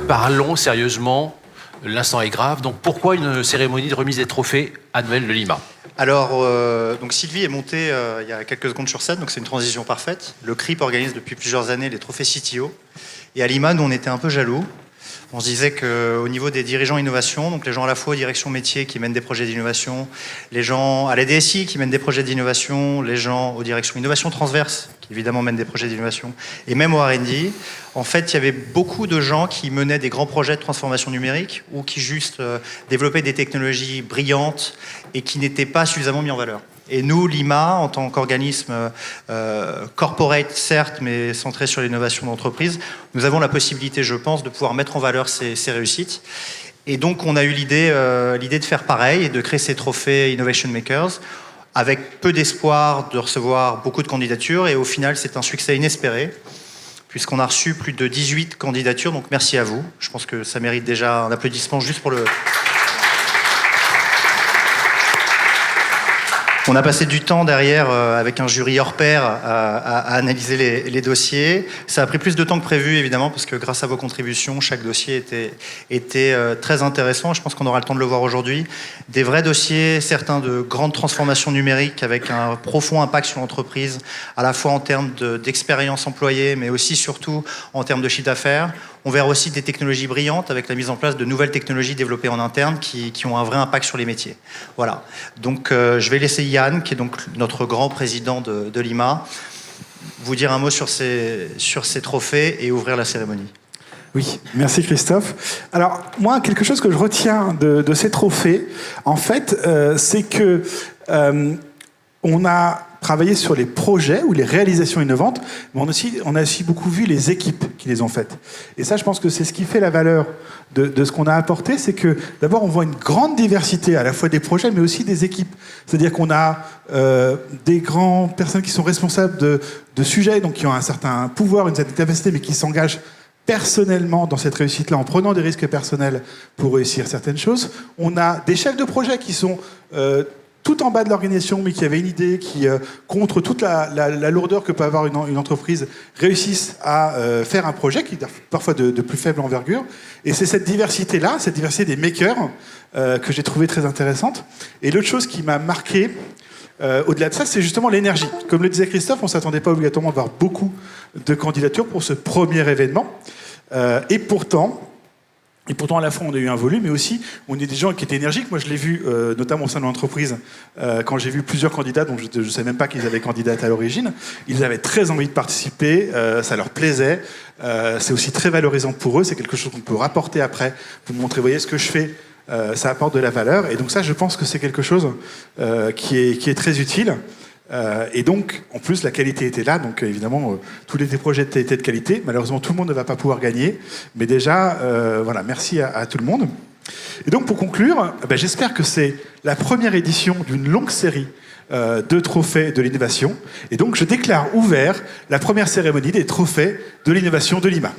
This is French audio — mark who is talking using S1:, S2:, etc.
S1: parlons sérieusement, l'instant est grave. Donc pourquoi une cérémonie de remise des trophées annuelle de Lima?
S2: Alors, donc Sylvie est montée il y a quelques secondes sur scène, donc c'est une transition parfaite. Le CRIP organise depuis plusieurs années les trophées CTO. Et à Lima, nous, on était un peu jaloux. On se disait qu'au niveau des dirigeants innovation, donc les gens à la fois aux directions métiers qui mènent des projets d'innovation, les gens à la DSI qui mènent des projets d'innovation, les gens aux directions innovation transverse qui évidemment mènent des projets d'innovation, et même au R&D, en fait, il y avait beaucoup de gens qui menaient des grands projets de transformation numérique ou qui juste développaient des technologies brillantes et qui n'étaient pas suffisamment mis en valeur. Et nous, Lima, en tant qu'organisme corporate, certes, mais centré sur l'innovation d'entreprise, nous avons la possibilité, je pense, de pouvoir mettre en valeur ces réussites. Et donc, on a eu l'idée de faire pareil et de créer ces trophées Innovation Makers avec peu d'espoir de recevoir beaucoup de candidatures. Et au final, c'est un succès inespéré, puisqu'on a reçu plus de 18 candidatures. Donc, merci à vous. Je pense que ça mérite déjà un applaudissement juste pour le... On a passé du temps derrière avec un jury hors pair à analyser les dossiers. Ça a pris plus de temps que prévu, évidemment, parce que grâce à vos contributions, chaque dossier était très intéressant. Je pense qu'on aura le temps de le voir aujourd'hui. Des vrais dossiers, certains de grandes transformations numériques avec un profond impact sur l'entreprise, à la fois en termes d'expérience employée, mais aussi surtout en termes de chiffre d'affaires. On verra aussi des technologies brillantes avec la mise en place de nouvelles technologies développées en interne qui ont un vrai impact sur les métiers. Voilà. Donc, je vais laisser Yann, qui est donc notre grand président de Lima, vous dire un mot sur ces trophées et ouvrir la cérémonie.
S3: Oui, merci Christophe. Alors, moi, quelque chose que je retiens de ces trophées, en fait, c'est que on a travaillé sur les projets ou les réalisations innovantes, mais on a aussi beaucoup vu les équipes qui les ont faites. Et ça, je pense que c'est ce qui fait la valeur de ce qu'on a apporté, c'est que d'abord, on voit une grande diversité à la fois des projets, mais aussi des équipes. C'est-à-dire qu'on a des grandes personnes qui sont responsables de sujets, donc qui ont un certain pouvoir, une certaine capacité, mais qui s'engagent personnellement dans cette réussite-là, en prenant des risques personnels pour réussir certaines choses. On a des chefs de projet qui sont tout en bas de l'organisation, mais qui avaient une idée, qui, contre toute la lourdeur que peut avoir une entreprise, réussissent à faire un projet qui est parfois de plus faible envergure. Et c'est cette diversité-là, cette diversité des makers, que j'ai trouvé très intéressante. Et l'autre chose qui m'a marqué, au-delà de ça, c'est justement l'énergie. Comme le disait Christophe, on ne s'attendait pas obligatoirement à avoir beaucoup de candidatures pour ce premier événement. Et pourtant, à la fois, on a eu un volume, mais aussi, on est des gens qui étaient énergiques. Moi, je l'ai vu, notamment au sein de l'entreprise, quand j'ai vu plusieurs candidats, dont je ne savais même pas qu'ils avaient candidaté à l'origine. Ils avaient très envie de participer, ça leur plaisait. C'est aussi très valorisant pour eux. C'est quelque chose qu'on peut rapporter après pour montrer, voyez ce que je fais, ça apporte de la valeur. Et donc ça, je pense que c'est quelque chose qui est très utile. Et donc, en plus, la qualité était là. Donc, évidemment, tous les projets étaient de qualité. Malheureusement, tout le monde ne va pas pouvoir gagner. Mais déjà, voilà, merci à tout le monde. Et donc, pour conclure, j'espère que c'est la première édition d'une longue série de trophées de l'innovation. Et donc, je déclare ouvert la première cérémonie des trophées de l'innovation de Lima.